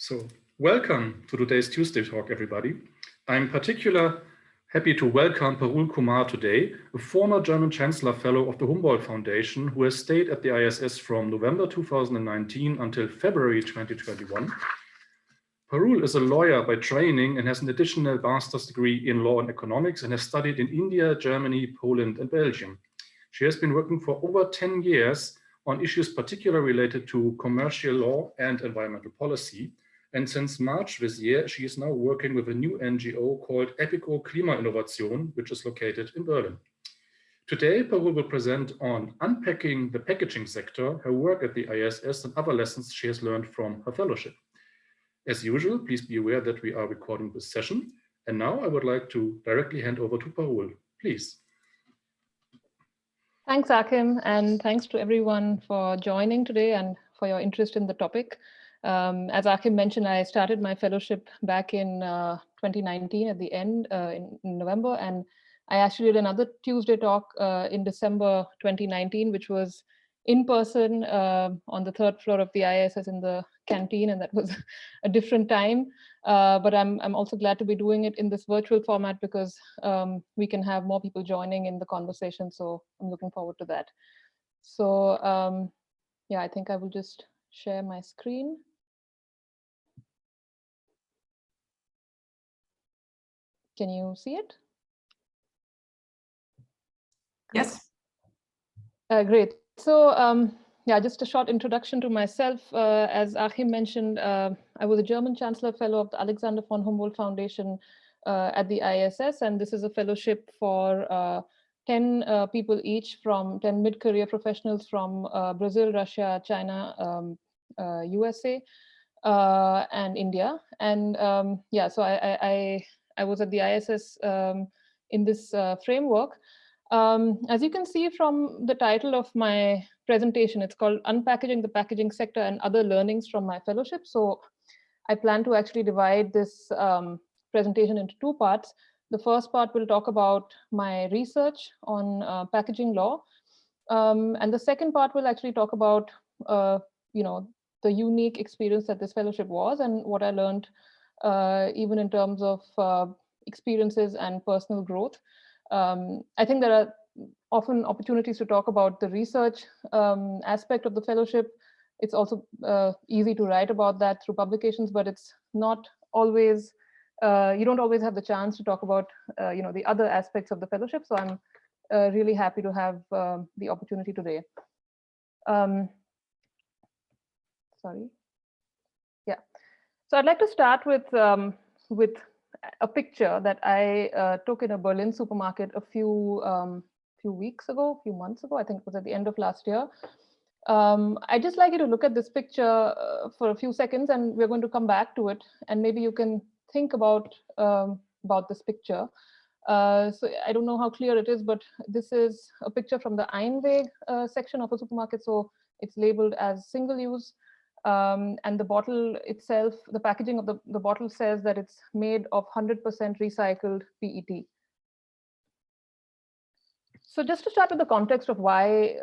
So, welcome to today's Tuesday talk, everybody. I'm particularly happy to welcome Parul Kumar today, a former German Chancellor Fellow of the Humboldt Foundation who has stayed at the IASS from November 2019 until February 2021. Parul is a lawyer by training and has an additional master's degree in law and economics and has studied in India, Germany, Poland, and Belgium. She has been working for over 10 years on issues particularly related to commercial law and environmental policy. And since March this year, she is now working with a new NGO called Epico Klimainnovation, which is located in Berlin. Today, Parul will present on unpacking the packaging sector, her work at the IASS, and other lessons she has learned from her fellowship. As usual, please be aware that we are recording this session. And now I would like to directly hand over to Parul, please. Thanks, Achim, and thanks to everyone for joining today and for your interest in the topic. As Achim mentioned, I started my fellowship back in 2019 at the end in November, and I actually did another Tuesday talk in December 2019, which was in person on the third floor of the IASS in the canteen, and that was a different time. But I'm also glad to be doing it in this virtual format because we can have more people joining in the conversation. So I'm looking forward to that. So yeah, I think I will just share my screen. Can you see it? Yes. Great. So yeah, just a short introduction to myself. As Achim mentioned, I was a German Chancellor Fellow of the Alexander von Humboldt Foundation at the IASS, and this is a fellowship for 10 people each from 10 mid-career professionals from Brazil, Russia, China, USA, and India. And yeah, so I was at the IASS in this framework. As you can see from the title of my presentation, it's called Unpackaging the Packaging Sector and Other Learnings from My Fellowship. So I plan to actually divide this presentation into two parts. The first part will talk about my research on packaging law. And the second part will actually talk about the unique experience that this fellowship was and what I learned even in terms of experiences and personal growth. I think there are often opportunities to talk about the research aspect of the fellowship. It's also easy to write about that through publications, but it's not always, you don't always have the chance to talk about the other aspects of the fellowship. So I'm really happy to have the opportunity today. Sorry. Yeah. So I'd like to start with a picture that I took in a Berlin supermarket a few months ago, I think it was at the end of last year. I'd just like you to look at this picture for a few seconds, and we're going to come back to it, and maybe you can think about this picture. So I don't know how clear it is, but this is a picture from the Einweg section of a supermarket. So it's labeled as single use. And the bottle itself, the packaging of the bottle says that it's made of 100% recycled PET. So just to start with the context of why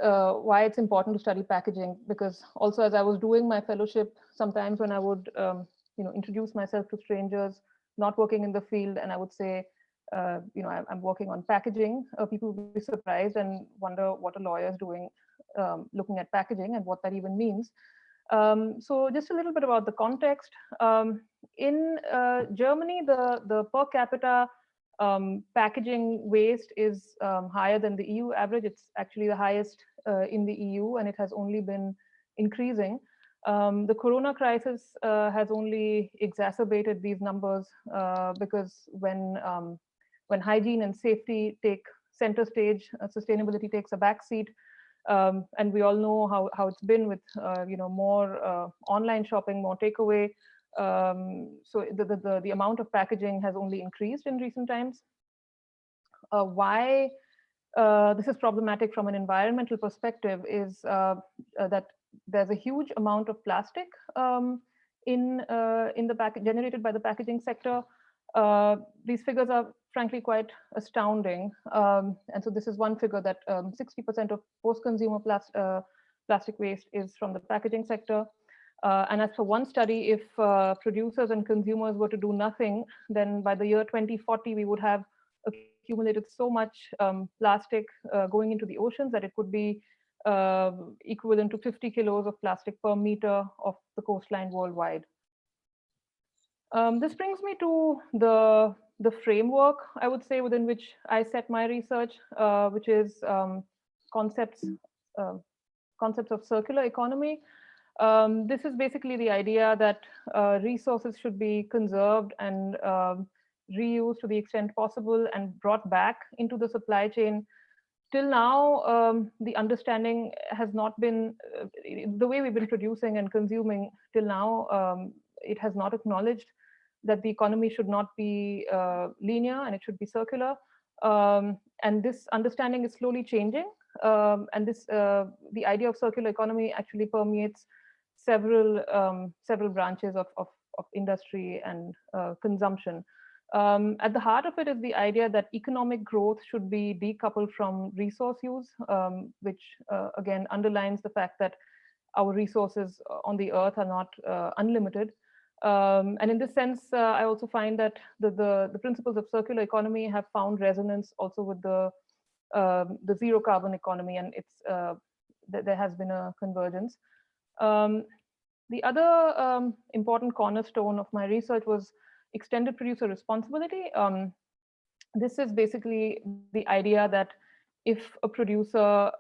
it's important to study packaging, because also as I was doing my fellowship, sometimes when I would introduce myself to strangers not working in the field, and I would say, I'm working on packaging, people would be surprised and wonder what a lawyer is doing looking at packaging and what that even means. So just a little bit about the context. In Germany, the per capita packaging waste is higher than the EU average. It's actually the highest in the EU, and it has only been increasing. The Corona crisis has only exacerbated these numbers because when hygiene and safety take center stage, sustainability takes a backseat. And we all know how it's been with more online shopping, more takeaway. So the amount of packaging has only increased in recent times. Why this is problematic from an environmental perspective is that there's a huge amount of plastic generated by the packaging sector. These figures are frankly quite astounding. And so this is one figure that 60% of post-consumer plastic waste is from the packaging sector. And as for one study, if producers and consumers were to do nothing, then by the year 2040, we would have accumulated so much plastic going into the oceans that it could be equivalent to 50 kilos of plastic per meter of the coastline worldwide. This brings me to the framework, I would say, within which I set my research, which is concepts of circular economy. This is basically the idea that resources should be conserved and reused to the extent possible and brought back into the supply chain. Till now, the understanding has not been, the way we've been producing and consuming till now, it has not acknowledged that the economy should not be linear and it should be circular. And this understanding is slowly changing. And the idea of circular economy actually permeates several branches of industry and consumption. At the heart of it is the idea that economic growth should be decoupled from resource use, which again underlines the fact that our resources on the earth are not unlimited. And in this sense, I also find that the principles of circular economy have found resonance also with the zero carbon economy, and there has been a convergence. The other important cornerstone of my research was extended producer responsibility. This is basically the idea that if a producer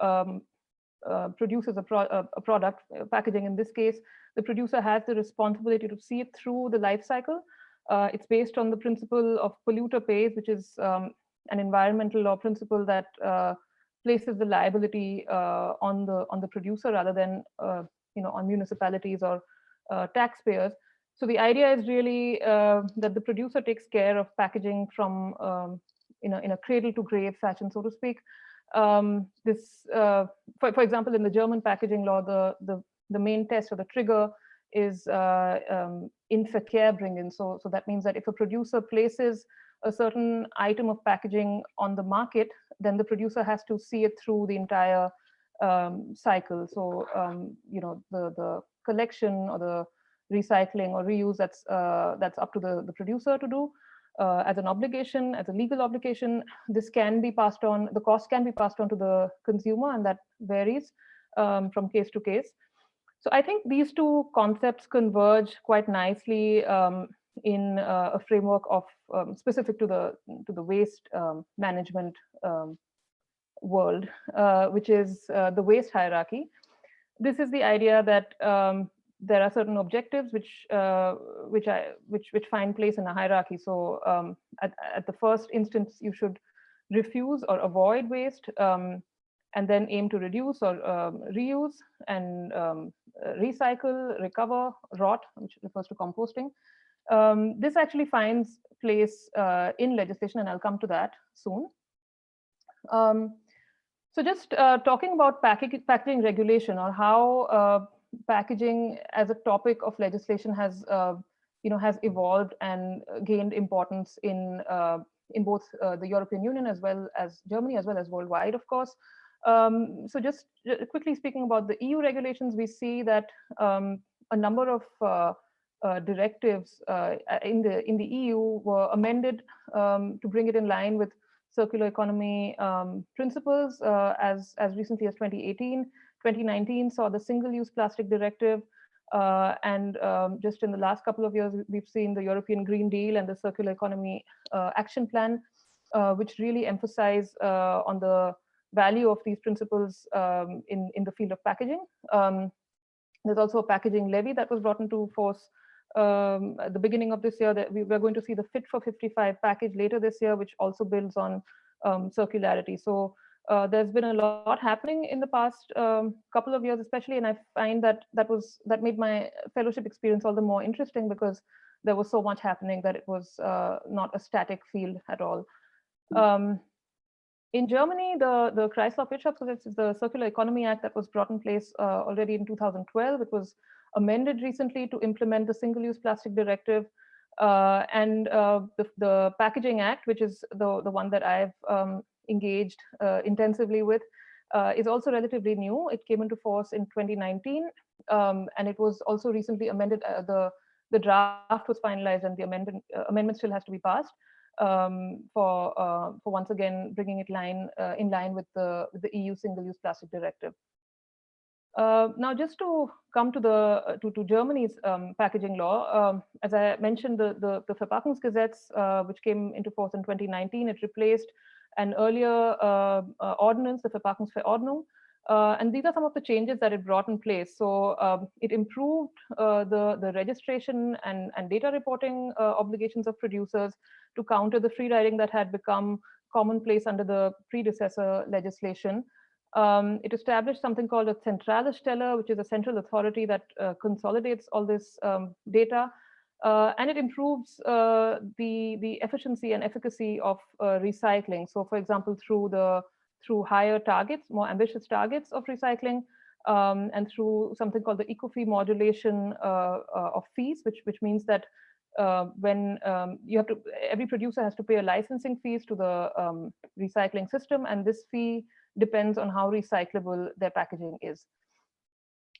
produces a product, packaging in this case, the producer has the responsibility to see it through the life cycle. It's based on the principle of polluter pays, which is an environmental law principle that places the liability on the producer rather than on municipalities or taxpayers. So the idea is really that the producer takes care of packaging from in a cradle to grave fashion, so to speak. For example, in the German packaging law, the main test or the trigger is in Verkehr bringen. So that means that if a producer places a certain item of packaging on the market, then the producer has to see it through the entire cycle. So the collection or the recycling or reuse, that's up to the producer to do as an obligation, as a legal obligation. This can be passed on, the cost can be passed on to the consumer, and that varies from case to case. So I think these two concepts converge quite nicely in a framework of specific to the waste management world, which is the waste hierarchy. This is the idea that there are certain objectives which find place in a hierarchy. So at the first instance, you should refuse or avoid waste, and then aim to reduce or reuse and recycle, recover, rot, which refers to composting. This actually finds place in legislation, and I'll come to that soon. So just talking about packaging regulation, or how packaging as a topic of legislation has evolved and gained importance in both the European Union as well as Germany, as well as worldwide, of course. So just quickly speaking about the EU regulations, we see that a number of directives in the EU were amended to bring it in line with circular economy principles as recently as 2018. 2019 saw the Single-Use Plastic Directive, and just in the last couple of years, we've seen the European Green Deal and the Circular Economy Action Plan, which really emphasize on the value of these principles in the field of packaging. There's also a packaging levy that was brought into force at the beginning of this year. That we're going to see the Fit for 55 package later this year, which also builds on circularity. So there's been a lot happening in the past couple of years, especially, and I find that made my fellowship experience all the more interesting, because there was so much happening that it was not a static field at all. In Germany, the Kreislaufwirtschaftsgesetz is the Circular Economy Act that was brought in place already in 2012. It was amended recently to implement the Single-Use Plastic Directive, and the Packaging Act, which is the one that I've engaged intensively with, is also relatively new. It came into force in 2019. And it was also recently amended. The draft was finalized, and the amendment still has to be passed for once again bringing it in line with the EU Single-Use Plastic Directive. Now, just to come to Germany's packaging law, as I mentioned, the Verpackungsgesetz, which came into force in 2019, it replaced an earlier ordinance, the Verpackungsverordnung. And these are some of the changes that it brought in place. So it improved the registration and data reporting obligations of producers to counter the free riding that had become commonplace under the predecessor legislation. It established something called a Zentrale Stelle, which is a central authority that consolidates all this data. And it improves the efficiency and efficacy of recycling. So, for example, through higher targets, more ambitious targets of recycling, and through something called the eco-fee modulation of fees, which means that when every producer has to pay a licensing fees to the recycling system, and this fee depends on how recyclable their packaging is.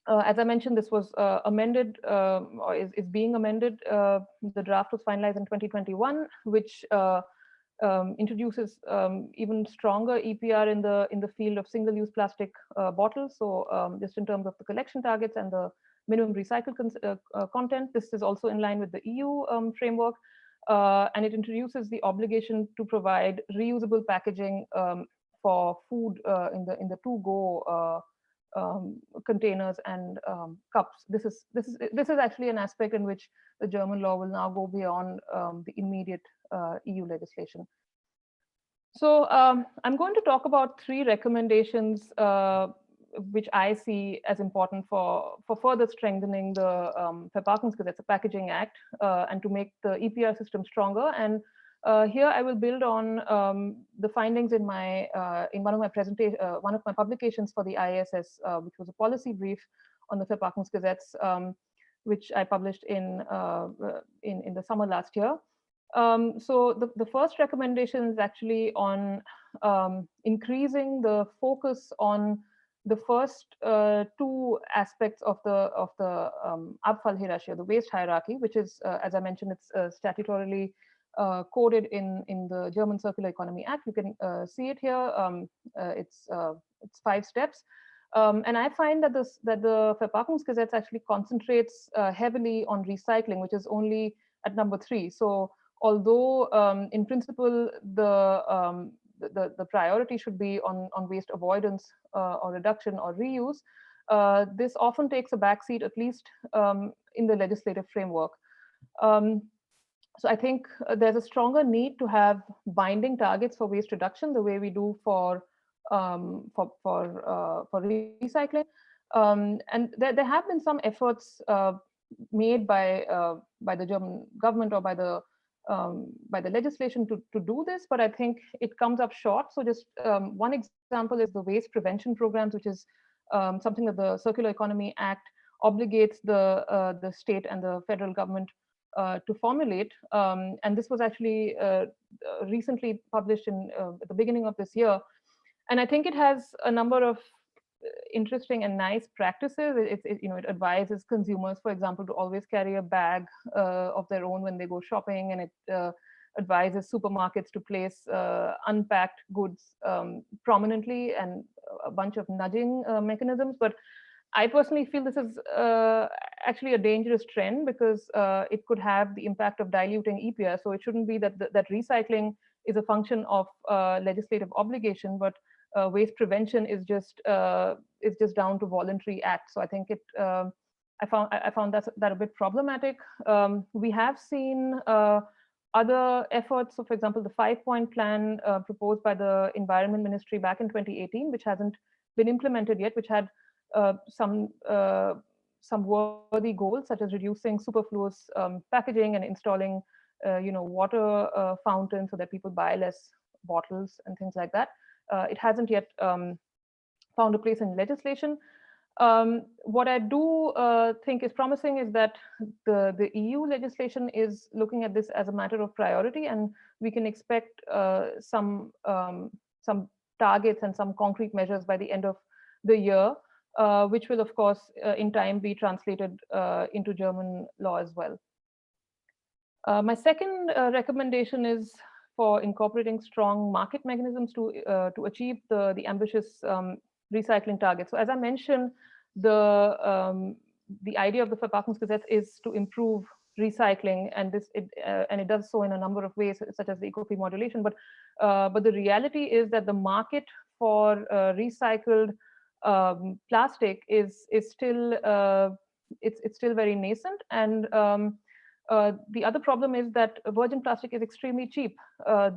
As I mentioned, this was amended, or is being amended. The draft was finalized in 2021, which introduces even stronger EPR in the field of single-use plastic bottles. So just in terms of the collection targets and the minimum recycled content, this is also in line with the EU framework, and it introduces the obligation to provide reusable packaging for food in the to-go containers and cups. This is actually an aspect in which the German law will now go beyond the immediate EU legislation. So I'm going to talk about 3 recommendations which I see as important for further strengthening the Verpackungsgesetz, the Packaging Act, and to make the EPR system stronger. And here I will build on the findings in one of my publications for the IASS, which was a policy brief on the Verpackungsgesetz, which I published in the summer last year. So the first recommendation is actually on increasing the focus on the first 2 aspects of the Abfallhierarchie, the waste hierarchy, which is, as I mentioned, it's statutorily coded in the German Circular Economy Act. You can see it here. It's 5 steps. And I find that the Verpackungsgesetz actually concentrates heavily on recycling, which is only at number 3. So although in principle the priority should be on waste avoidance or reduction or reuse, this often takes a backseat, at least in the legislative framework. So I think there's a stronger need to have binding targets for waste reduction, the way we do for recycling. And there have been some efforts made by the German government or by the legislation to do this, but I think it comes up short. So just one example is the waste prevention programs, which is something that the Circular Economy Act obligates the state and the federal government to formulate. And this was actually recently published at the beginning of this year. And I think it has a number of interesting and nice practices. It advises consumers, for example, to always carry a bag of their own when they go shopping, and it advises supermarkets to place unpacked goods prominently, and a bunch of nudging mechanisms. But I personally feel this is actually a dangerous trend, because it could have the impact of diluting EPR. So it shouldn't be that recycling is a function of legislative obligation, but waste prevention is just down to voluntary act. So I think I found that a bit problematic. We have seen other efforts. So, for example, the 5-point plan proposed by the Environment Ministry back in 2018, which hasn't been implemented yet, which had some worthy goals, such as reducing superfluous packaging and installing water fountains so that people buy less bottles and things like that. It hasn't yet found a place in legislation. What I do think is promising is that the EU legislation is looking at this as a matter of priority, and we can expect some targets and some concrete measures by the end of the year. which will, of course, in time be translated into German law as well. My second recommendation is for incorporating strong market mechanisms to achieve the ambitious recycling targets. So as I mentioned, the idea of the Verpackungsgesetz is to improve recycling, and it does so in a number of ways, such as the eco-fee modulation. But the reality is that the market for recycled plastic is still it's still very nascent, and the other problem is that virgin plastic is extremely cheap.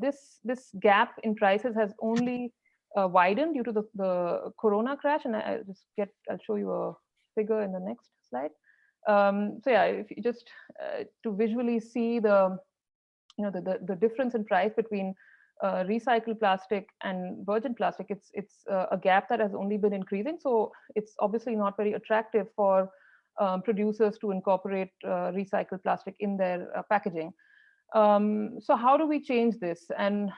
This gap in prices has only widened due to the Corona crash, and I'll show you a figure in the next slide. So yeah, if you just to visually see the difference in price between recycled plastic and virgin plastic, it's a gap that has only been increasing. So it's obviously not very attractive for producers to incorporate recycled plastic in their packaging. So how do we change this? And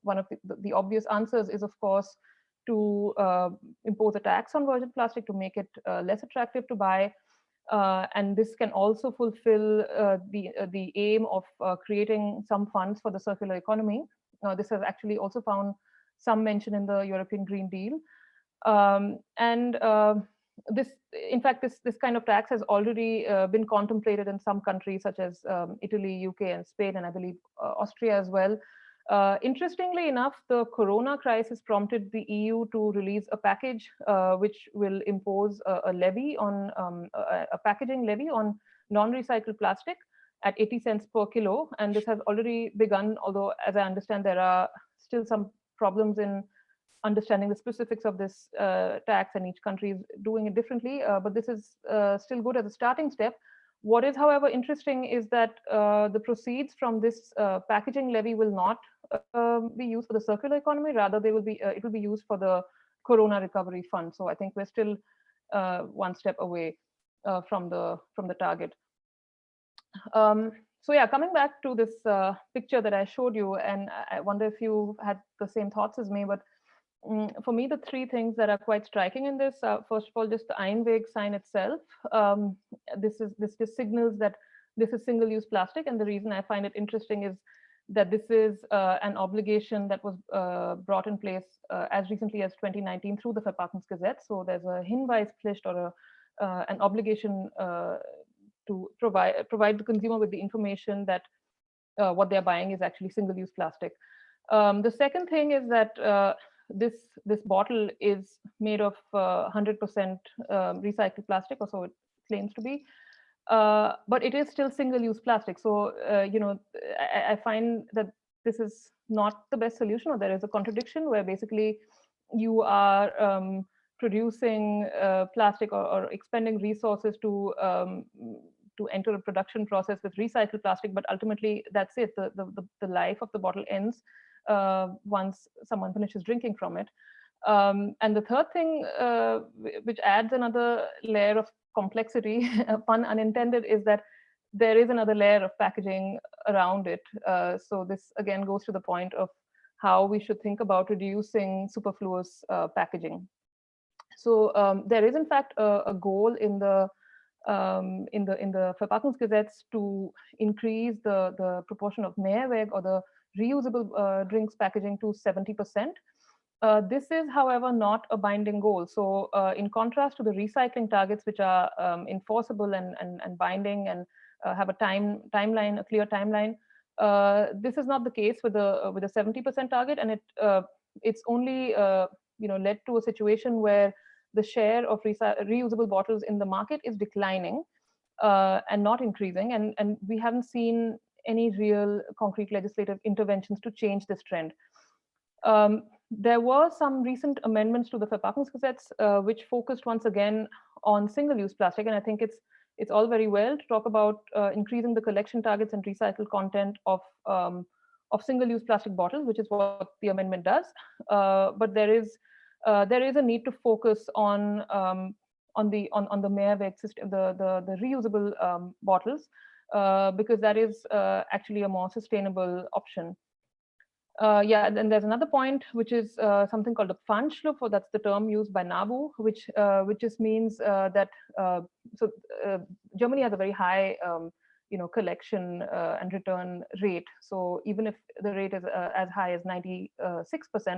one of the obvious answers is, of course, to impose a tax on virgin plastic to make it less attractive to buy. And this can also fulfill the aim of creating some funds for the circular economy. This has actually also found some mention in the European Green Deal. In fact, this kind of tax has already been contemplated in some countries such as Italy, UK, and Spain, and I believe Austria as well. Interestingly enough, the Corona crisis prompted the EU to release a package which will impose a levy on a packaging levy on non-recycled plastic at 80 cents per kilo, and this has already begun. Although, as I understand, there are still some problems in understanding the specifics of this tax, and each country is doing it differently. But this is still good as a starting step. What is, however, interesting is that the proceeds from this packaging levy will not be used for the circular economy. Rather, it will be used for the Corona Recovery Fund. So I think we're still one step away from the target. So yeah, coming back to this picture that I showed you, and I wonder if you had the same thoughts as me, but for me, the three things that are quite striking in this, first of all, just the Einweg sign itself. This just signals that this is single-use plastic, and the reason I find it interesting is that this is an obligation that was brought in place as recently as 2019 through the Verpackungsgesetz. So there's a Hinweispflicht, or an obligation to provide the consumer with the information that what they're buying is actually single-use plastic. The second thing is that this bottle is made of 100% recycled plastic, or so it claims to be, but it is still single-use plastic. So I find that this is not the best solution, or there is a contradiction where basically you are producing plastic or expending resources to enter a production process with recycled plastic, but ultimately that's it. The life of the bottle ends once someone finishes drinking from it. And the third thing, which adds another layer of complexity, pun unintended, is that there is another layer of packaging around it. So this again goes to the point of how we should think about reducing superfluous packaging. So there is in fact a goal in the Verpackungsgesetz to increase the proportion of Mehrweg, or the reusable drinks packaging, to 70%. This is, however, not a binding goal. So in contrast to the recycling targets, which are enforceable and binding and have a timeline, a clear timeline, this is not the case with a 70% target, and it's only led to a situation where the share of reusable bottles in the market is declining and not increasing, and we haven't seen any real concrete legislative interventions to change this trend. There were some recent amendments to the Verpackungsgesetz which focused once again on single-use plastic, and I think it's all very well to talk about increasing the collection targets and recycled content of single-use plastic bottles, which is what the amendment does. But there is a need to focus on the Mehrweg system, the reusable bottles, because that is actually a more sustainable option. Yeah, then there's another point, which is something called a Pfandschluck, or that's the term used by NABU, which just means that so Germany has a very high collection and return rate. So even if the rate is as high as 96%,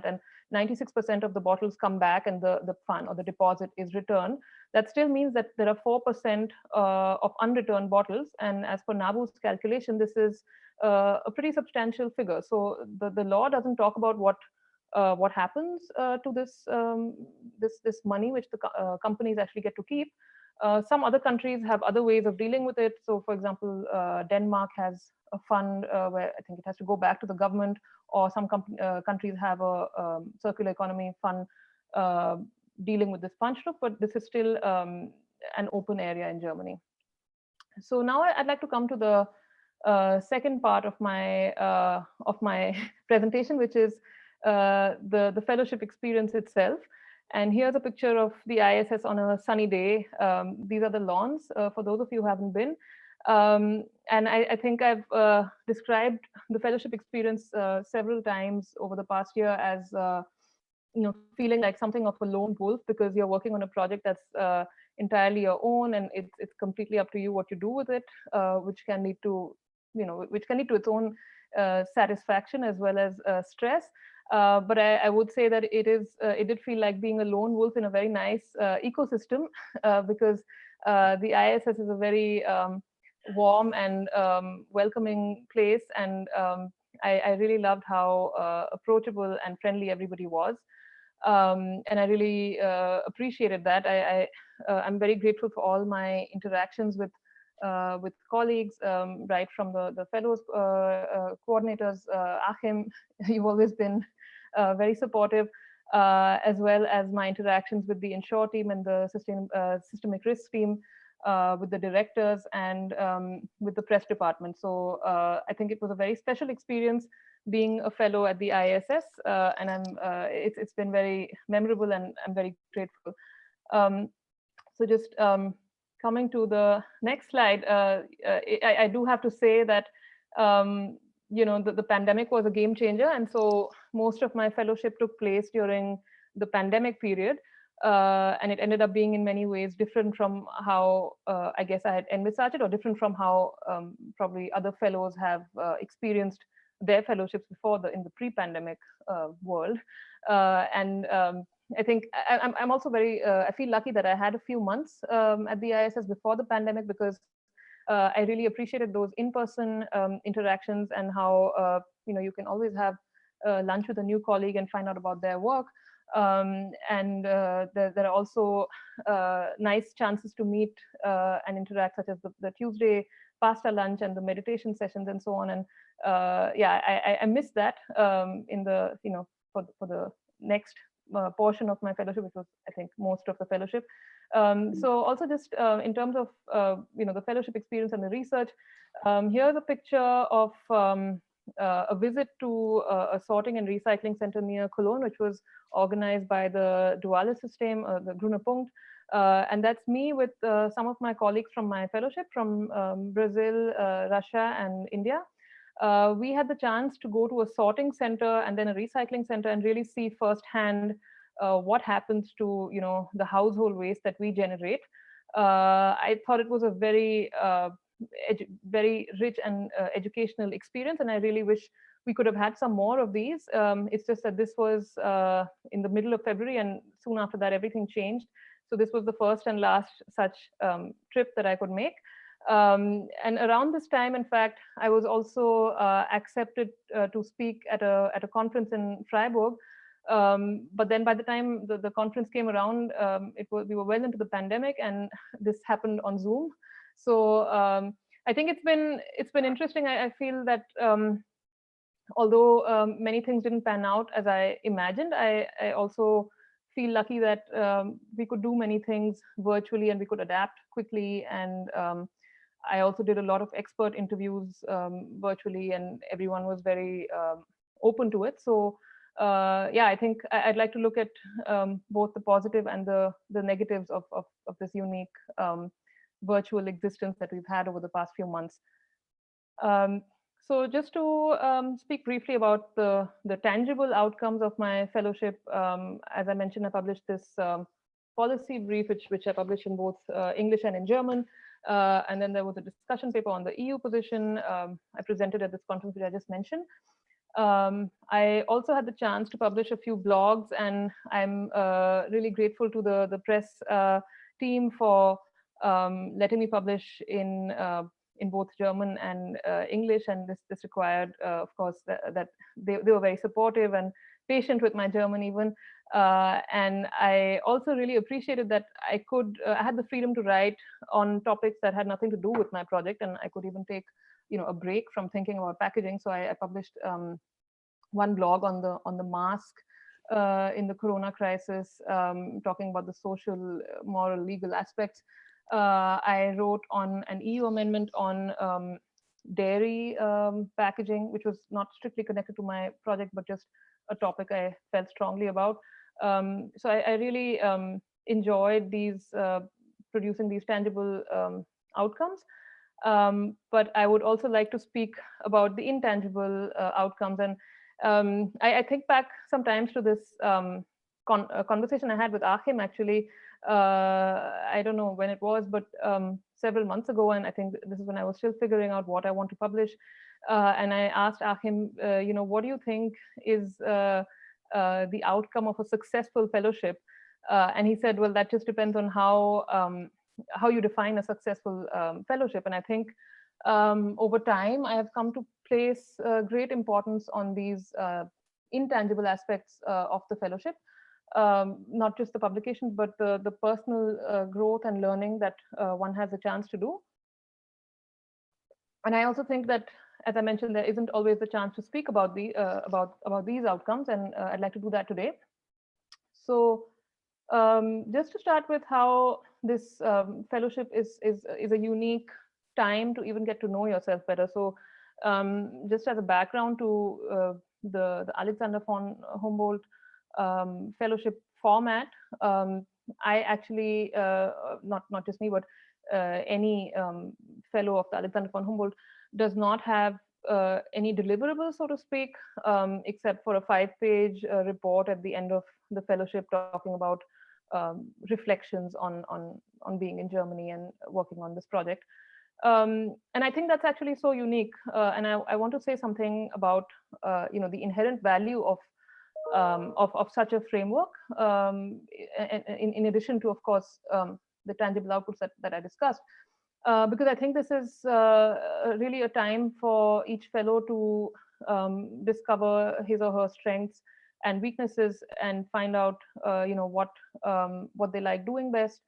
and 96% of the bottles come back and the fund or the deposit is returned, that still means that there are 4% of unreturned bottles. And as per NABU's calculation, this is a pretty substantial figure. So the law doesn't talk about what happens to this money which the companies actually get to keep. Some other countries have other ways of dealing with it. So, for example, Denmark has a fund where I think it has to go back to the government, or some countries have a circular economy fund dealing with this Pfandschluck, but this is still an open area in Germany. So now I'd like to come to the second part of my presentation, which is the fellowship experience itself. And here's a picture of the IASS on a sunny day. These are the lawns, for those of you who haven't been. And I think I've described the fellowship experience several times over the past year as feeling like something of a lone wolf, because you're working on a project that's entirely your own, and it's completely up to you what you do with it, which can lead to its own satisfaction as well as stress. But I would say that it did feel like being a lone wolf in a very nice ecosystem, because the IASS is a very warm and welcoming place, and I really loved how approachable and friendly everybody was. And I really appreciated that. I'm very grateful for all my interactions with colleagues, right from the fellows coordinators. Achim, you've always been very supportive, as well as my interactions with the Ensure team and the systemic risk team, with the directors, and with the press department. So I think it was a very special experience being a fellow at the IASS, and it's been very memorable, and I'm very grateful. So just coming to the next slide, I do have to say that the pandemic was a game changer, and so most of my fellowship took place during the pandemic period, and it ended up being in many ways different from how I guess I had envisaged it, or different from how probably other fellows have experienced their fellowships before in the pre-pandemic world. And I think I'm also very, I feel lucky that I had a few months at the IASS before the pandemic, because I really appreciated those in-person interactions, and how you can always have lunch with a new colleague and find out about their work. And there are also nice chances to meet and interact, such as the Tuesday pasta lunch and the meditation sessions and so on. And I miss that in the for the next portion of my fellowship, which was I think most of the fellowship. So also just in terms of the fellowship experience and the research, here's a picture of a visit to a sorting and recycling center near Cologne, which was organized by the Duale System, the Grüne Punkt. And that's me with some of my colleagues from my fellowship from Brazil, Russia, and India. We had the chance to go to a sorting center and then a recycling center and really see firsthand what happens to the household waste that we generate. I thought it was a very very rich and educational experience, and I really wish we could have had some more of these. It's just that this was in the middle of February, and soon after that everything changed. So this was the first and last such trip that I could make. And around this time, in fact, I was also accepted to speak at a conference in Freiburg. But then by the time the conference came around, we were well into the pandemic, and this happened on Zoom. So I think it's been interesting. I feel that although many things didn't pan out as I imagined, I also feel lucky that we could do many things virtually, and we could adapt quickly. And I also did a lot of expert interviews virtually, and everyone was very open to it. So I think I'd like to look at both the positive and the negatives of this unique virtual existence that we've had over the past few months. So just to speak briefly about the tangible outcomes of my fellowship, as I mentioned, I published this policy brief, which I published in both English and in German. And then there was a discussion paper on the EU position I presented at this conference, which I just mentioned. I also had the chance to publish a few blogs, and I'm really grateful to the press team for letting me publish in both German and English. And this required, of course, that they were very supportive and patient with my German even. And I also really appreciated that I had the freedom to write on topics that had nothing to do with my project, and I could even take a break from thinking about packaging. So I published one blog on the mask in the Corona crisis, talking about the social, moral, legal aspects. I wrote on an EU amendment on dairy packaging, which was not strictly connected to my project, but just a topic I felt strongly about. So I really enjoyed producing these tangible outcomes. But I would also like to speak about the intangible outcomes. And I think back sometimes to this conversation I had with Achim, actually. I don't know when it was, but several months ago. And I think this is when I was still figuring out what I want to publish. And I asked Achim, what do you think is the outcome of a successful fellowship? And he said, well, that just depends on how you define a successful fellowship. And I think over time, I have come to place great importance on these intangible aspects of the fellowship, not just the publications, but the personal growth and learning that one has a chance to do. And I also think that, as I mentioned, there isn't always a chance to speak about these outcomes, and I'd like to do that today. So just to start with how this fellowship is a unique time to even get to know yourself better. So just as a background to the Alexander von Humboldt fellowship format, I actually, not just me, but any fellow of the Alexander von Humboldt does not have any deliverables, so to speak, except for a 5-page report at the end of the fellowship talking about reflections on being in Germany and working on this project. And I think that's actually so unique. And I want to say something about the inherent value of such a framework, in addition to, of course, the tangible outputs that I discussed. Because I think this is really a time for each fellow to discover his or her strengths and weaknesses and find out what they like doing best.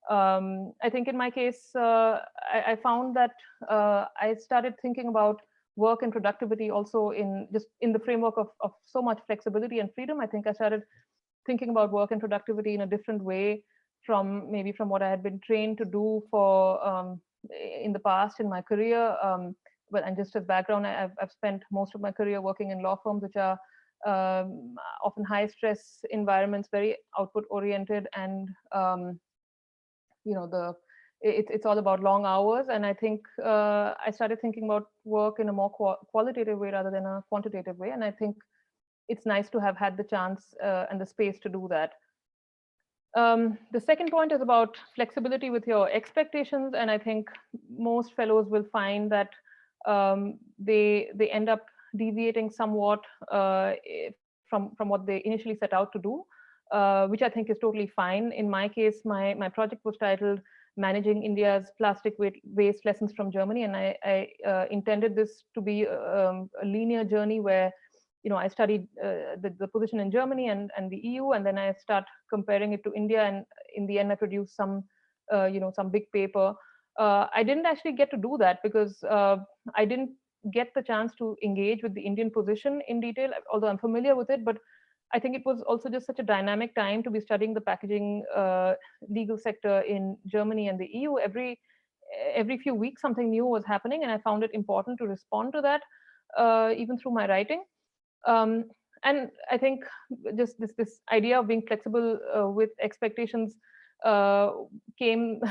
I think in my case, I found that I started thinking about work and productivity also in the framework of so much flexibility and freedom. I think I started thinking about work and productivity in a different way from what I had been trained to do in the past in my career. Well, and just as background, I've spent most of my career working in law firms, which are often high stress environments, very output oriented, and it's all about long hours. And I think I started thinking about work in a more qualitative way rather than a quantitative way. And I think it's nice to have had the chance and the space to do that. The second point is about flexibility with your expectations. And I think most fellows will find that they end up deviating somewhat from what they initially set out to do, which I think is totally fine. In my case, my project was titled Managing India's Plastic Waste Lessons from Germany. And I intended this to be a linear journey where I studied the position in Germany and the EU, and then I start comparing it to India. And in the end, I produced some big paper. I didn't actually get to do that because I didn't get the chance to engage with the Indian position in detail, although I'm familiar with it. But I think it was also just such a dynamic time to be studying the packaging legal sector in Germany and the EU. Every few weeks, something new was happening, and I found it important to respond to that, even through my writing. And I think just this idea of being flexible with expectations became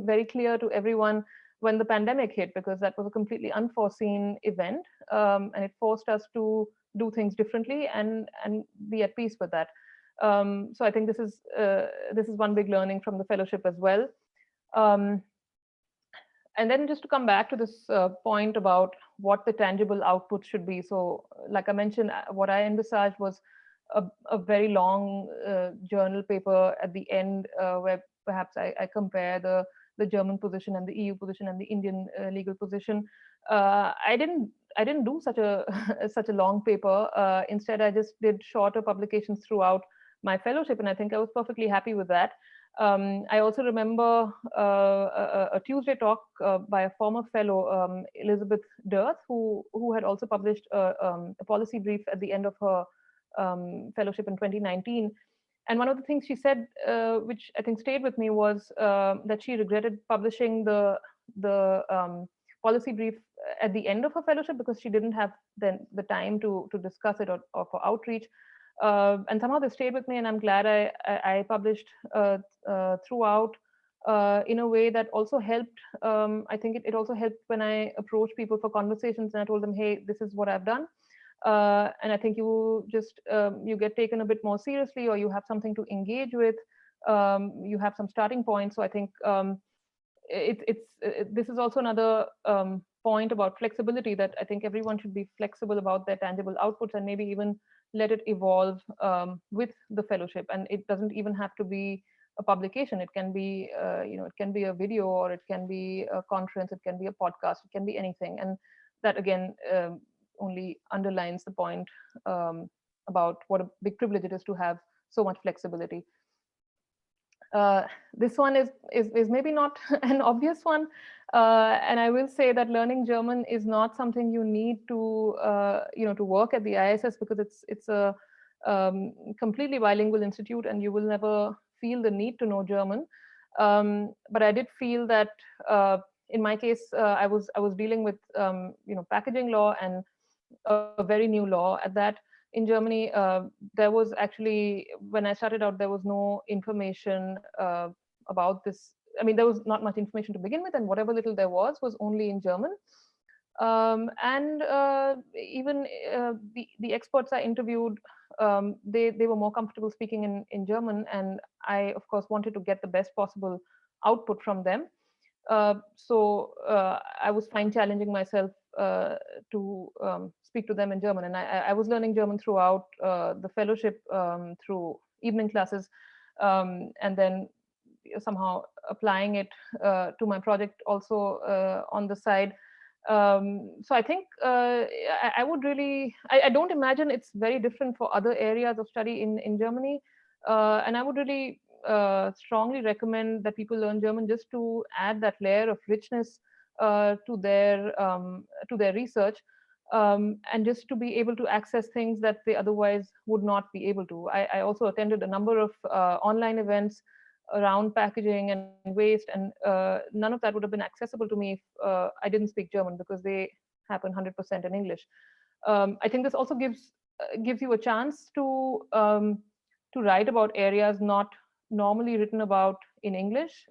very clear to everyone when the pandemic hit, because that was a completely unforeseen event, and it forced us to do things differently and be at peace with that. So I think this is one big learning from the fellowship as well. And then just to come back to this point about what the tangible output should be. So like I mentioned, what I envisaged was a very long journal paper at the end, where perhaps I compare the German position and the EU position and the Indian legal position. I didn't do such a such a long paper. Instead, I just did shorter publications throughout my fellowship, and I think I was perfectly happy with that. I also remember a Tuesday talk by a former fellow, Elizabeth Dirth, who had also published a policy brief at the end of her fellowship in 2019. And one of the things she said, which I think stayed with me, was that she regretted publishing the policy brief at the end of her fellowship because she didn't have then the time to discuss it or for outreach. And somehow they stayed with me, and I'm glad I published throughout in a way that also helped. I think it also helped when I approached people for conversations and I told them, hey, this is what I've done. And I think you just you get taken a bit more seriously, or you have something to engage with. You have some starting points. So I think this is also another point about flexibility, that I think everyone should be flexible about their tangible outputs and maybe even let it evolve with the fellowship. And it doesn't even have to be a publication. It can be, it can be a video, or it can be a conference, it can be a podcast, it can be anything. And that again only underlines the point about what a big privilege it is to have so much flexibility. This one is maybe not an obvious one, and I will say that learning German is not something you need to to work at the IASS, because it's a completely bilingual institute, and you will never feel the need to know German. But I did feel that in my case, I was dealing with packaging law, and a very new law at that. In Germany, there was actually, when I started out, there was no information about this. I mean, there was not much information to begin with, and whatever little there was only in German. And even the experts I interviewed, they were more comfortable speaking in German, and I, of course, wanted to get the best possible output from them. So I was fine challenging myself to speak to them in German. And I was learning German throughout the fellowship, through evening classes, and then somehow applying it to my project also on the side. So I think I would really, I don't imagine it's very different for other areas of study in Germany. And I would really strongly recommend that people learn German just to add that layer of richness to their research, and just to be able to access things that they otherwise would not be able to. I also attended a number of online events around packaging and waste, and none of that would have been accessible to me if I didn't speak German, because they happen 100% in English. I think this also gives you a chance to write about areas not normally written about in English,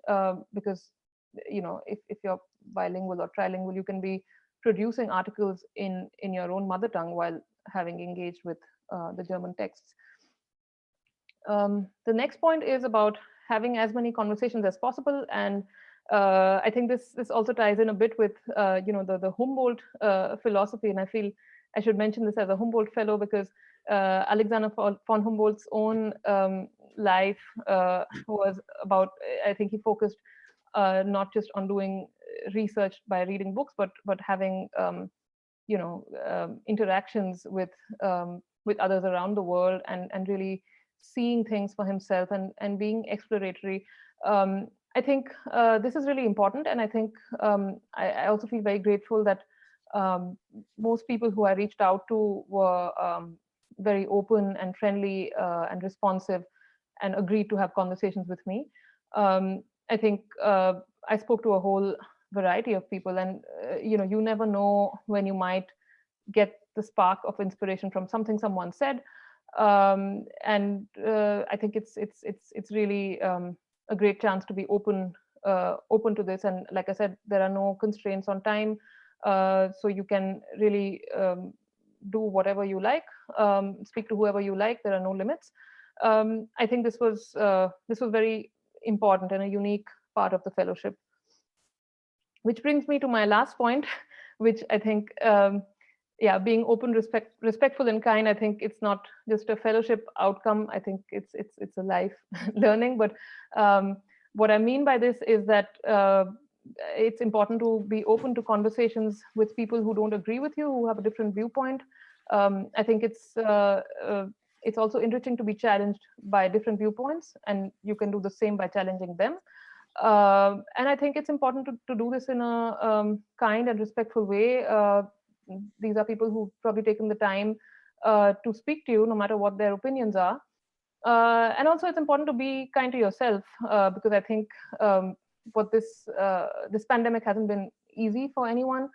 because if you're bilingual or trilingual, you can be producing articles in your own mother tongue while having engaged with the German texts. The next point is about having as many conversations as possible, and I think this also ties in a bit with the Humboldt philosophy, and I feel I should mention this as a Humboldt fellow, because Alexander von Humboldt's own life was about, I think he focused not just on doing research by reading books, but having interactions with others around the world, and really seeing things for himself and being exploratory. I think this is really important, and I think I also feel very grateful that most people who I reached out to were very open and friendly and responsive, and agreed to have conversations with me. I think I spoke to a whole variety of people, and you never know when you might get the spark of inspiration from something someone said. And I think it's really a great chance to be open open to this. And like I said, there are no constraints on time, so you can really do whatever you like, speak to whoever you like. There are no limits. I think this was very important and a unique part of the fellowship. Which brings me to my last point, which I think, yeah, being open, respectful, and kind. I think it's not just a fellowship outcome. I think it's a life learning. But what I mean by this is that it's important to be open to conversations with people who don't agree with you, who have a different viewpoint. I think it's also enriching to be challenged by different viewpoints, and you can do the same by challenging them. And I think it's important to do this in a kind and respectful way. These are people who've probably taken the time to speak to you, no matter what their opinions are. And also, it's important to be kind to yourself, because I think what this pandemic hasn't been easy for anyone,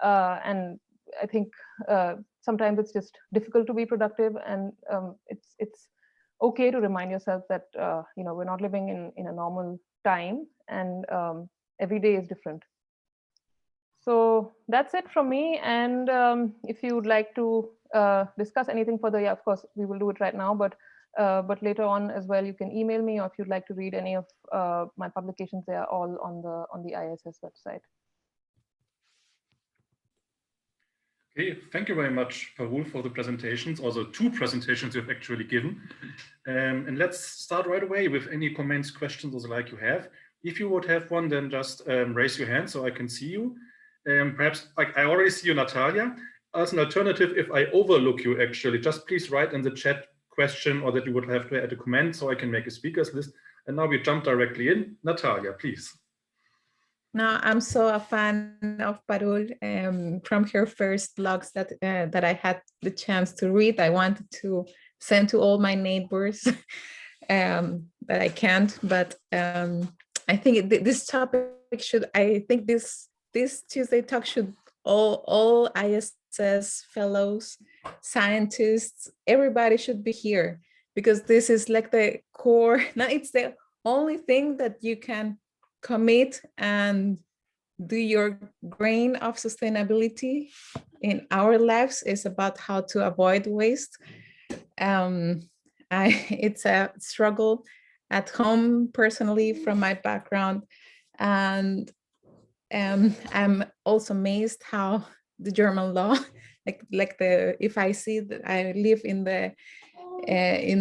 and I think sometimes it's just difficult to be productive, and it's okay to remind yourself that we're not living in a normal time, and every day is different. So that's it from me. And if you would like to discuss anything further, yeah, of course, we will do it right now. But later on as well, you can email me, or if you'd like to read any of my publications, they are all on the IASS website. Okay, thank you very much, Parul, for the presentations. Also, 2 presentations you've actually given. And let's start right away with any comments, questions, or the like you have. If you would have one, then just raise your hand so I can see you. Perhaps, like, I already see you, Natalia. As an alternative, if I overlook you, actually, just please write in the chat question, or that you would have to add a comment so I can make a speakers list. And now we jump directly in. Natalia, please. No, I'm so a fan of Parul. From her first blogs that I had the chance to read, I wanted to send to all my neighbors, but I can't. But I think this topic should, I think this Tuesday talk should all IASS fellows, scientists, everybody should be here, because this is like the core. Now it's the only thing that you can commit and do your grain of sustainability in our lives is about how to avoid waste. It's a struggle at home personally from my background, and I'm also amazed how the German law, if I see that I live in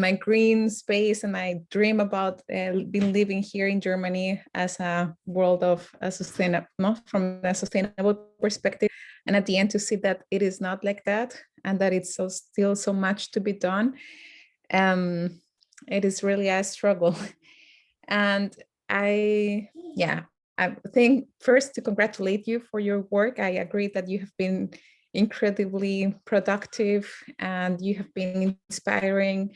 my green space, and I dream about been living here in Germany as a world of a from a sustainable perspective, and at the end to see that it is not like that, and that it's still so much to be done. It is really a struggle. And I think first to congratulate you for your work. I agree that you have been incredibly productive, and you have been inspiring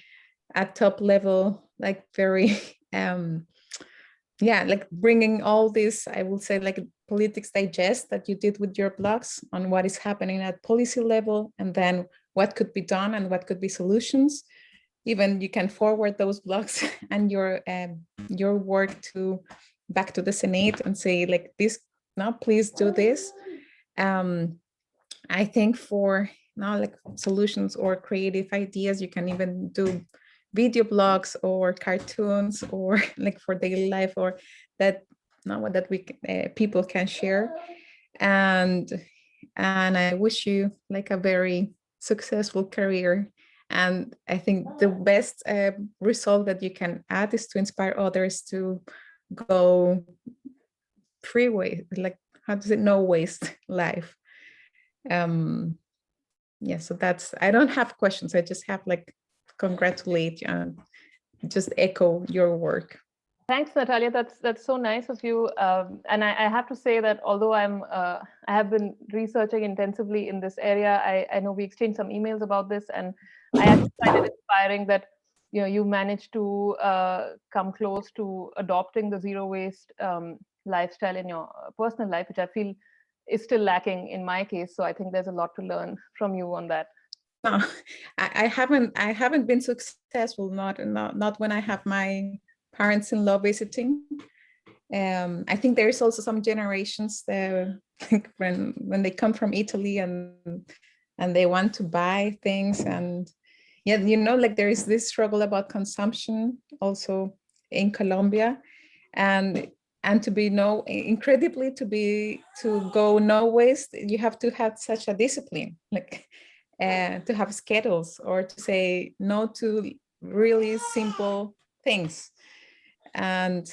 at top level, like very like bringing all this, I would say, like politics digest that you did with your blogs on what is happening at policy level, and then what could be done and what could be solutions. Even you can forward those blogs and your work back to the Senate and say, like, this, now please do this. I think for now, like solutions or creative ideas, you can even do video blogs or cartoons, or like for daily life, or that people can share. And I wish you like a very successful career. And I think the best result that you can add is to inspire others to go free waste, like, how does it, no waste life. So that's, I don't have questions. I just have like congratulate you and just echo your work. Thanks, Natalia. That's so nice of you. And I have to say that although I have been researching intensively in this area, I know we exchanged some emails about this, and I actually find it inspiring that you managed to come close to adopting the zero waste lifestyle in your personal life, which I feel is still lacking in my case. So I think there's a lot to learn from you on that. No, I haven't been successful. Not when I have my parents-in-law visiting. I think there is also some generations that when they come from Italy and they want to buy things, and yeah, you know, like there is this struggle about consumption also in Colombia, and to be incredibly to go no waste, you have to have such a discipline, like to have schedules or to say no to really simple things. And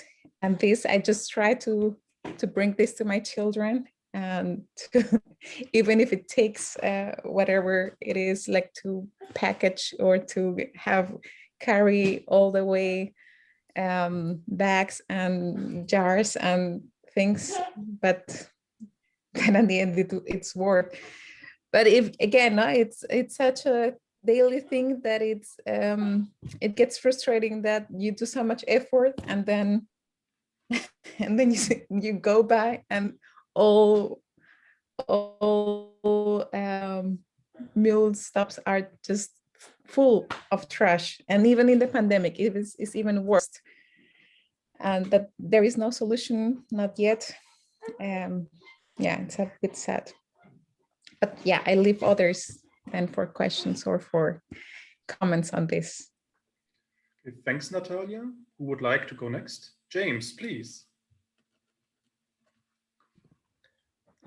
this, I just try to bring this to my children, and to, even if it takes whatever it is, like to package or to carry all the way bags and jars and things, but then at the end it's work. But if again, no, it's such a daily thing that it gets frustrating that you do so much effort and then you go by and all meal stops are just full of trash. And even in the pandemic, it's even worse. And that there is no solution, not yet. Yeah, it's a bit sad. But yeah, I leave others then for questions or for comments on this. Okay, thanks, Natalia. Who would like to go next? James, please.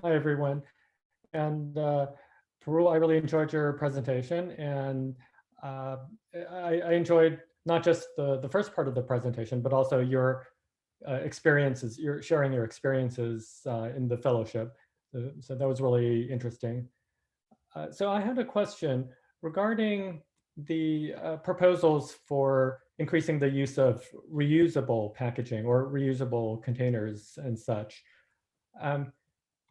Hi, everyone. And Parul, I really enjoyed your presentation, and I enjoyed not just the first part of the presentation, but also your experiences, sharing your experiences in the fellowship. So that was really interesting. So I had a question regarding the proposals for increasing the use of reusable packaging or reusable containers and such.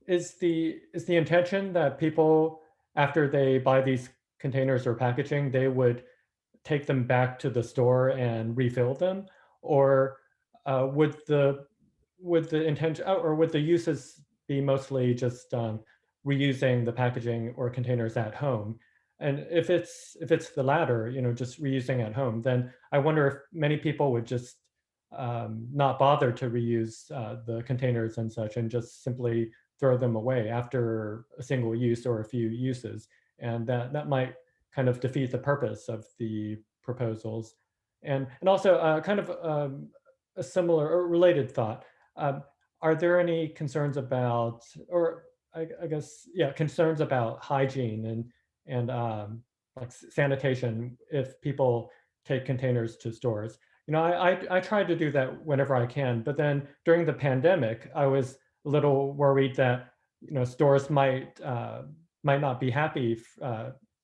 Is the intention that people, after they buy these containers or packaging, they would take them back to the store and refill them, or would the intention, or would the uses be mostly just reusing the packaging or containers at home? And if it's the latter, you know, just reusing at home, then I wonder if many people would just not bother to reuse the containers and such, and just simply throw them away after a single use or a few uses. And that might kind of defeat the purpose of the proposals. And also kind of a similar or related thought. Are there any concerns about, or I guess, yeah, concerns about hygiene and like sanitation if people take containers to stores? You know, I try to do that whenever I can, but then during the pandemic, I was a little worried that, you know, stores might not be happy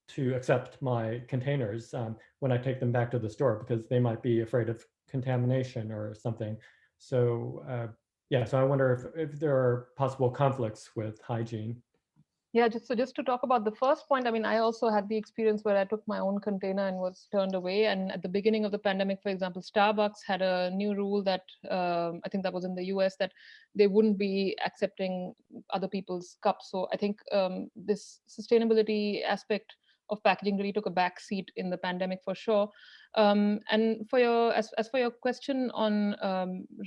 to accept my containers when I take them back to the store, because they might be afraid of contamination or something. So yeah, so I wonder if there are possible conflicts with hygiene. Yeah, just to talk about the first point, I mean, I also had the experience where I took my own container and was turned away. And at the beginning of the pandemic, for example, Starbucks had a new rule that I think that was in the US, that they wouldn't be accepting other people's cups. So I think this sustainability aspect of packaging really took a back seat in the pandemic for sure. And for your as for your question on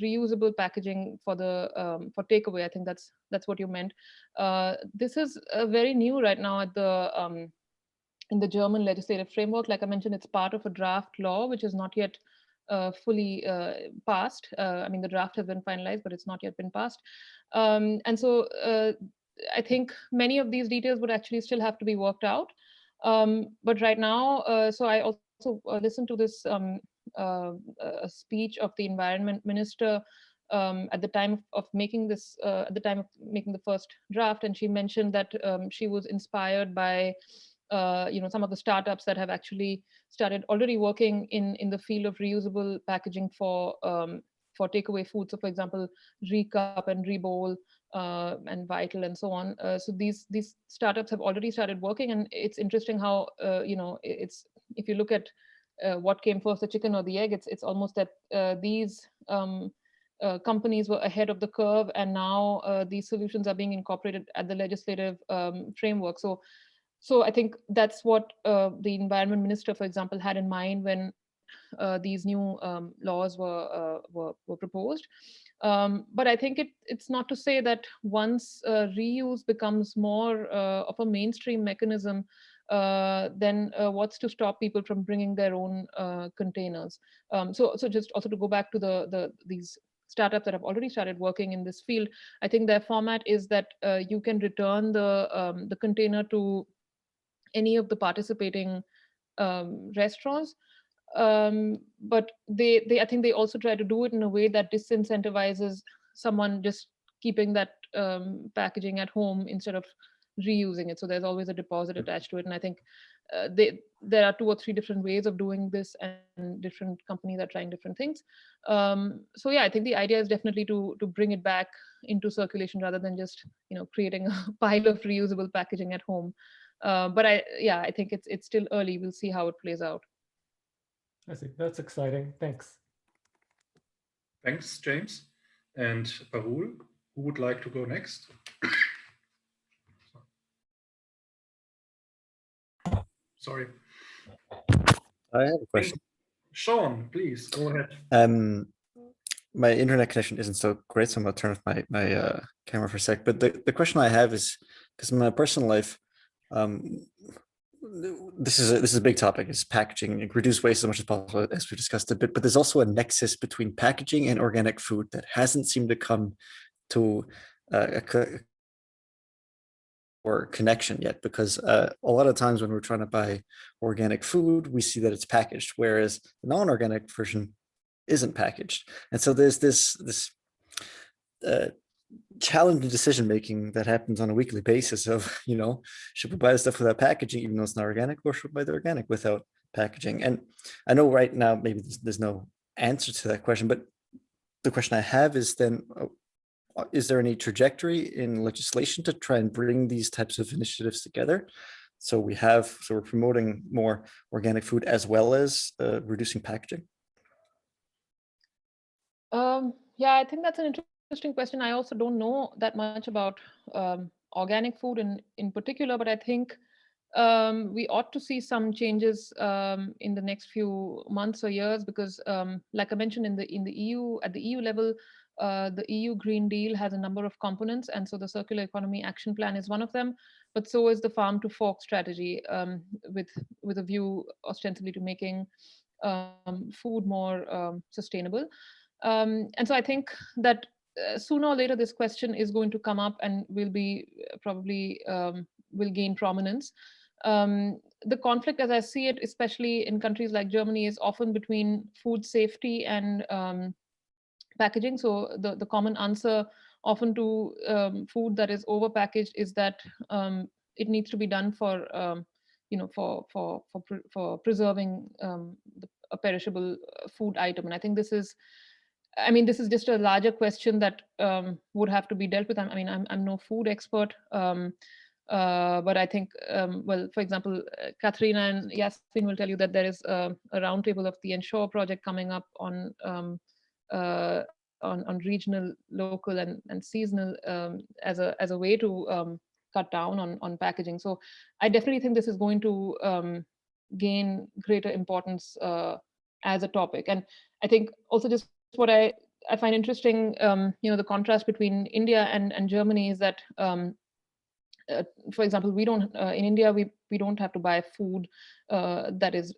reusable packaging for the for takeaway, I think that's what you meant. This is very new right now at the in the German legislative framework. Like I mentioned, it's part of a draft law which is not yet fully passed. I mean, the draft has been finalized, but it's not yet been passed. And so I think many of these details would actually still have to be worked out. But right now, so I also listened to this speech of the environment minister at the time of making this, at the time of making the first draft, and she mentioned that she was inspired by you know, some of the startups that have actually started already working in the field of reusable packaging for takeaway food. So, for example, Recup and Rebowl and Vital and so on. So these startups have already started working, and it's interesting how you know, it's, if you look at what came first, the chicken or the egg, it's almost that these companies were ahead of the curve, and now these solutions are being incorporated at the legislative framework. So I think that's what the environment minister, for example, had in mind when these new laws were proposed. But I think it's not to say that once reuse becomes more of a mainstream mechanism, then what's to stop people from bringing their own containers? So just also to go back to these startups that have already started working in this field, I think their format is that you can return the container to any of the participating restaurants. But I think they also try to do it in a way that disincentivizes someone just keeping that packaging at home instead of reusing it. So there's always a deposit attached to it. And I think there are 2 or 3 different ways of doing this, and different companies are trying different things. So yeah, I think the idea is definitely to bring it back into circulation rather than just creating a pile of reusable packaging at home. But I think it's still early. We'll see how it plays out. I see. That's exciting. Thanks. Thanks, James. And Parul, who would like to go next? Sorry. I have a question. Sean, please go ahead. My internet connection isn't so great, so I'm going to turn off my camera for a sec. But the question I have is, because in my personal life, this is a big topic. It's packaging, reduce waste as much as possible, as we discussed a bit. But there's also a nexus between packaging and organic food that hasn't seemed to come to or connection yet, because a lot of times when we're trying to buy organic food, we see that it's packaged, whereas the non-organic version isn't packaged. And so there's this challenging decision making that happens on a weekly basis of, should we buy the stuff without packaging even though it's not organic, or should we buy the organic without packaging? And I know right now maybe there's no answer to that question, but the question I have is then, is there any trajectory in legislation to try and bring these types of initiatives together? So we're promoting more organic food as well as reducing packaging. Yeah, I think that's an interesting question. I also don't know that much about organic food in particular, but I think we ought to see some changes in the next few months or years, because like I mentioned, in the EU, at the EU level, the EU Green Deal has a number of components, and so the Circular Economy Action Plan is one of them, but so is the Farm to Fork strategy, with a view ostensibly to making food more sustainable. And so I think that sooner or later this question is going to come up and will be probably will gain prominence. The conflict, as I see it, especially in countries like Germany, is often between food safety and packaging. So the common answer often to food that is overpackaged is that it needs to be done for preserving a perishable food item. And I think this is just a larger question that would have to be dealt with. I'm no food expert, but I think, well, for example, Katharina and Yasmin will tell you that there is a roundtable of the Ensure project coming up on regional, local, and seasonal as a way to cut down on packaging. So I definitely think this is going to gain greater importance as a topic. And I think also just what I find interesting, the contrast between India and Germany is that, for example, we don't in India we don't have to buy food that is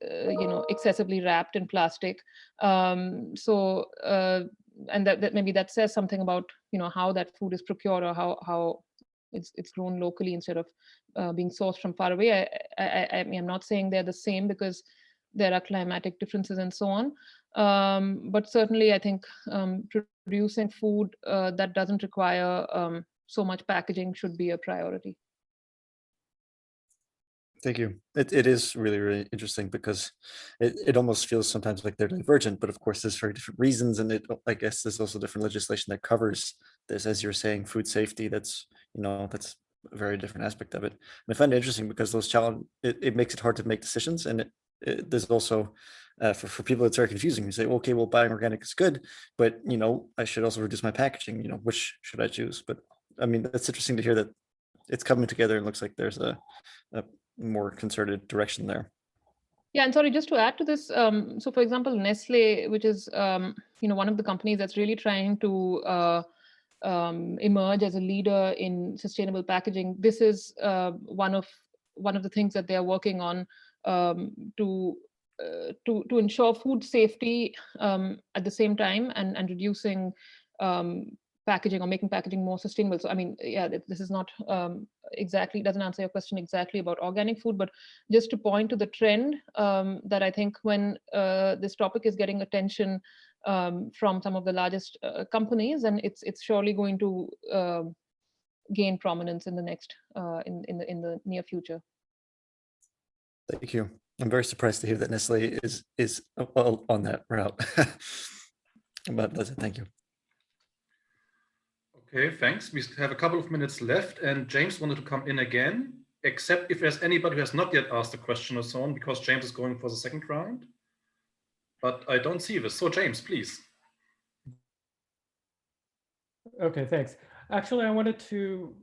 excessively wrapped in plastic. And that maybe that says something about how that food is procured, or how it's grown locally instead of being sourced from far away. I'm not saying they're the same, because there are climatic differences and so on. But certainly I think producing food that doesn't require so much packaging should be a priority. Thank you. It is really, really interesting, because it almost feels sometimes like they're divergent, but of course there's very different reasons. And I guess there's also different legislation that covers this, as you're saying, food safety. That's a very different aspect of it. And I find it interesting because those it makes it hard to make decisions. And there's also, for people, it's very confusing. You say, okay, well, buying organic is good, but I should also reduce my packaging. Which should I choose? But I mean, that's interesting to hear that it's coming together and looks like there's a more concerted direction there. Yeah, and sorry, just to add to this, so for example, Nestle, which is one of the companies that's really trying to emerge as a leader in sustainable packaging. This is one of the things that they are working on to ensure food safety at the same time and reducing packaging or making packaging more sustainable. So I mean, yeah, this is not exactly, doesn't answer your question exactly about organic food, but just to point to the trend that I think when this topic is getting attention from some of the largest companies, and it's surely going to gain prominence in the next in the near future. Thank you. I'm very surprised to hear that Nestle is on that route. But that's it. Thank you. Okay, thanks. We have a couple of minutes left, and James wanted to come in again, except if there's anybody who has not yet asked a question or so on, because James is going for the second round. But I don't see this. So James, please. Okay, thanks. Actually, I wanted to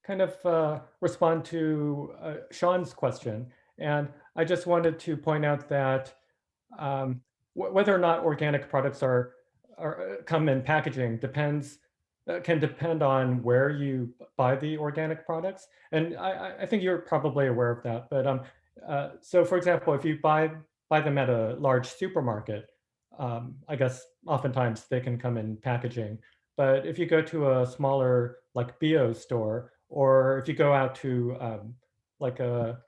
kind of respond to Sean's question. And I just wanted to point out that whether or not organic products come in packaging can depend on where you buy the organic products. And I think you're probably aware of that. But so for example, if you buy them at a large supermarket, I guess oftentimes they can come in packaging. But if you go to a smaller like bio store, or if you go out to like a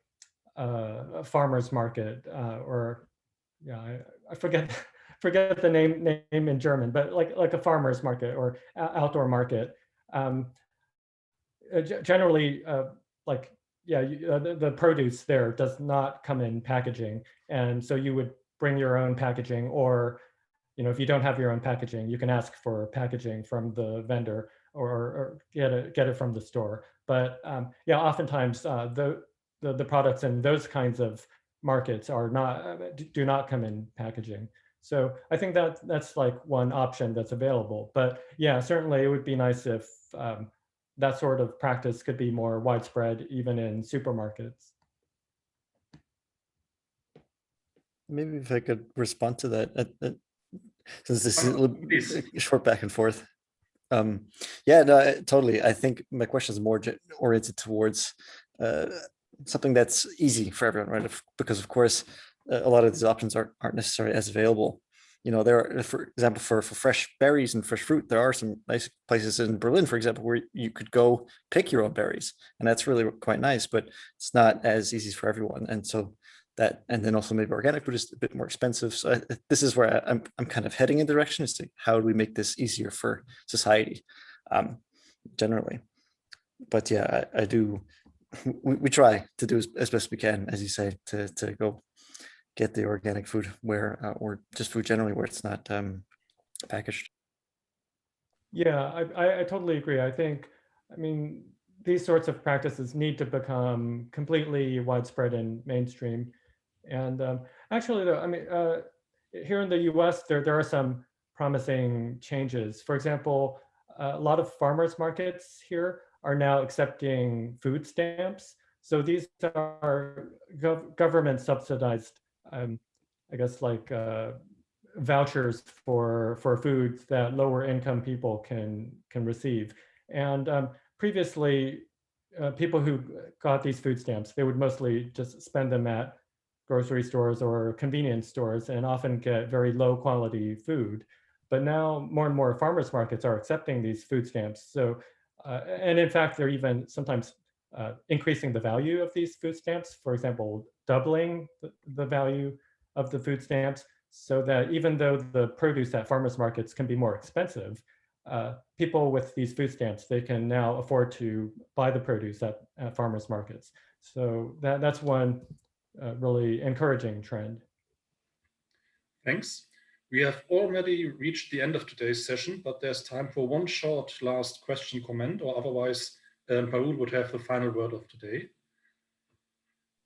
farmer's market, or yeah, I forget the name in German, but like a farmer's market or outdoor market, generally like yeah, the produce there does not come in packaging, and so you would bring your own packaging, or if you don't have your own packaging, you can ask for packaging from the vendor or get it from the store. But yeah, oftentimes the products in those kinds of markets do not come in packaging. So I think that's like one option that's available. But yeah, certainly it would be nice if that sort of practice could be more widespread, even in supermarkets. Maybe if I could respond to that, since this is a little short back and forth. Yeah, no, totally. I think my question is more oriented towards something that's easy for everyone, right? Because of course, a lot of these options aren't necessarily as available. There are, for example, for fresh berries and fresh fruit, there are some nice places in Berlin, for example, where you could go pick your own berries, and that's really quite nice. But it's not as easy for everyone, and so that, and then also maybe organic food is a bit more expensive. So this is where I'm kind of heading in the direction, is to how do we make this easier for society generally. But yeah, I do. We try to do as best we can, as you say, to go get the organic food where, or just food generally where it's not packaged. Yeah, I totally agree. I mean, these sorts of practices need to become completely widespread and mainstream. And actually, though, I mean, here in the US, there are some promising changes. For example, a lot of farmers markets here are now accepting food stamps. So these are government subsidized, I guess, like vouchers for foods that lower income people can receive. And previously, people who got these food stamps, they would mostly just spend them at grocery stores or convenience stores and often get very low quality food. But now more and more farmers markets are accepting these food stamps. So, and in fact, they're even sometimes increasing the value of these food stamps, for example, doubling the value of the food stamps, so that even though the produce at farmers markets can be more expensive, people with these food stamps, they can now afford to buy the produce at farmers markets. So that's one really encouraging trend. Thanks. We have already reached the end of today's session, but there's time for one short last question, comment, or otherwise Parul would have the final word of today.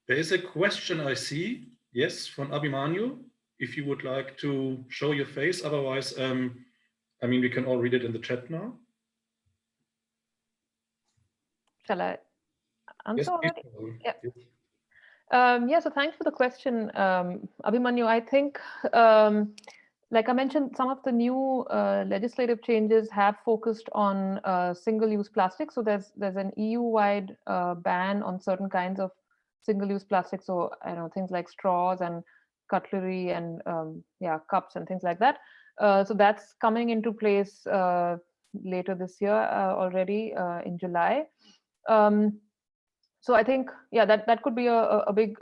There is a question I see, yes, from Abhimanyu, if you would like to show your face. Otherwise, I mean, we can all read it in the chat now. Shall I answer already? Yeah. Yeah, so thanks for the question, Abhimanyu. I think, like I mentioned, some of the new legislative changes have focused on single-use plastic. So there's an EU-wide ban on certain kinds of single-use plastic. So I know things like straws and cutlery and yeah, cups and things like that. So that's coming into place later this year already in July. So I think, yeah, that could be a big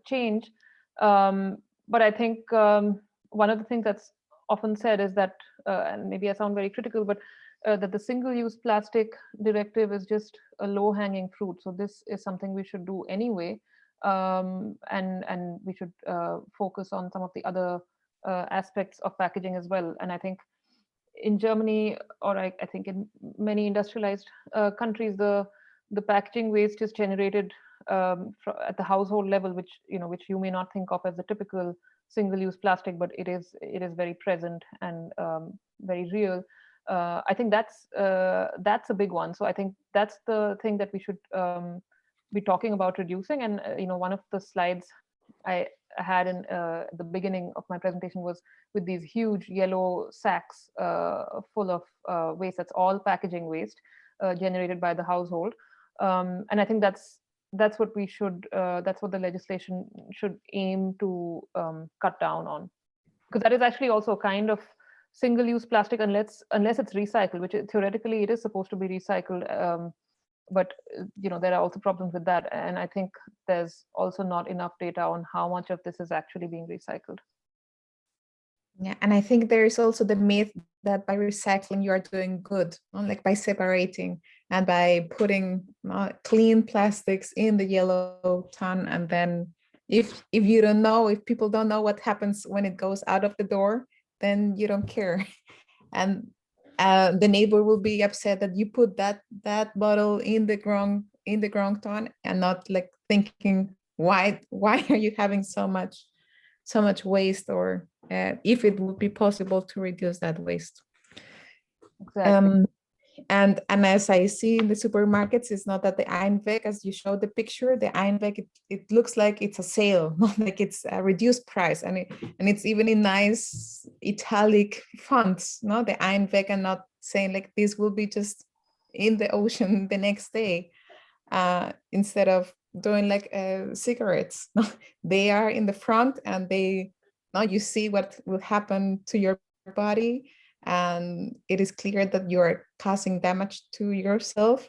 change. But I think one of the things that's often said is that, and maybe I sound very critical, but that the single-use plastic directive is just a low-hanging fruit. So this is something we should do anyway, and we should focus on some of the other aspects of packaging as well. And I think in Germany, or I think in many industrialized countries, the packaging waste is generated at the household level, which you may not think of as the typical single-use plastic, but it is very present and very real. I think that's a big one. So I think that's the thing that we should be talking about reducing. And one of the slides I had in the beginning of my presentation was with these huge yellow sacks full of waste. That's all packaging waste generated by the household. And I think that's what we should, that's what the legislation should aim to cut down on, because that is actually also a kind of single-use plastic unless it's recycled, which theoretically it is supposed to be recycled. But there are also problems with that, and I think there's also not enough data on how much of this is actually being recycled. Yeah, and I think there is also the myth that by recycling you are doing good, like by separating and by putting clean plastics in the yellow ton, and then if you don't know, if people don't know what happens when it goes out of the door, then you don't care, and the neighbor will be upset that you put that bottle in the wrong ton, and not like thinking why are you having so much waste, or if it would be possible to reduce that waste. Exactly. And as I see in the supermarkets, it's not that the Einweg, as you showed the picture, the Einweg, it looks like it's a sale, not like it's a reduced price, and it's even in nice italic fonts, no, the Einweg, and not saying like this will be just in the ocean the next day, instead of doing like cigarettes. They are in the front, and now you see what will happen to your body, and it is clear that you are causing damage to yourself.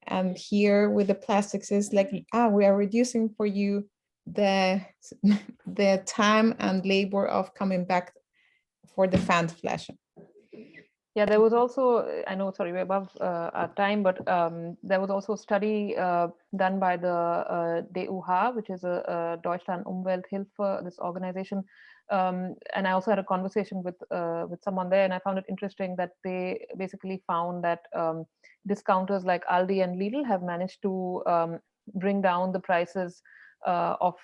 And here with the plastics is like, we are reducing for you the time and labor of coming back for the Pfandflasche. Yeah, there was also, I know, sorry, we're above our time, but there was also a study done by the DUH, which is a Deutschland Umwelthilfe, this organization. And I also had a conversation with someone there, and I found it interesting that they basically found that discounters like Aldi and Lidl have managed to bring down the prices of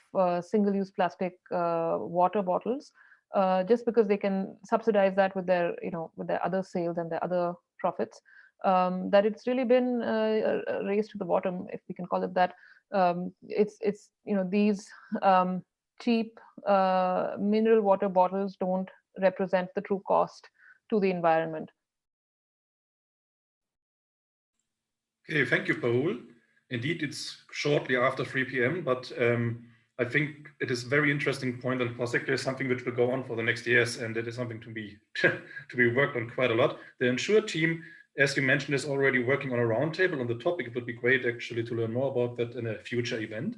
single-use plastic water bottles, just because they can subsidize that with their other sales and their other profits. That it's really been a race to the bottom, if we can call it that. It's these cheap mineral water bottles don't represent the true cost to the environment. Okay, thank you, Parul. Indeed, it's shortly after 3 p.m., but I think it is a very interesting point, and possibly something which will go on for the next years, and it is something to be worked on quite a lot. The Ensure team, as you mentioned, is already working on a roundtable on the topic. It would be great actually to learn more about that in a future event.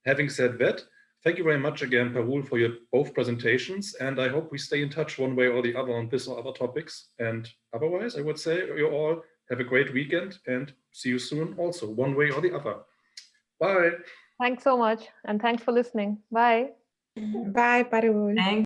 Having said that, thank you very much again, Parul, for your both presentations, and I hope we stay in touch one way or the other on this or other topics. And otherwise, I would say you all have a great weekend and see you soon also, one way or the other. Bye. Thanks so much, and thanks for listening. Bye. Bye, Parul. Thank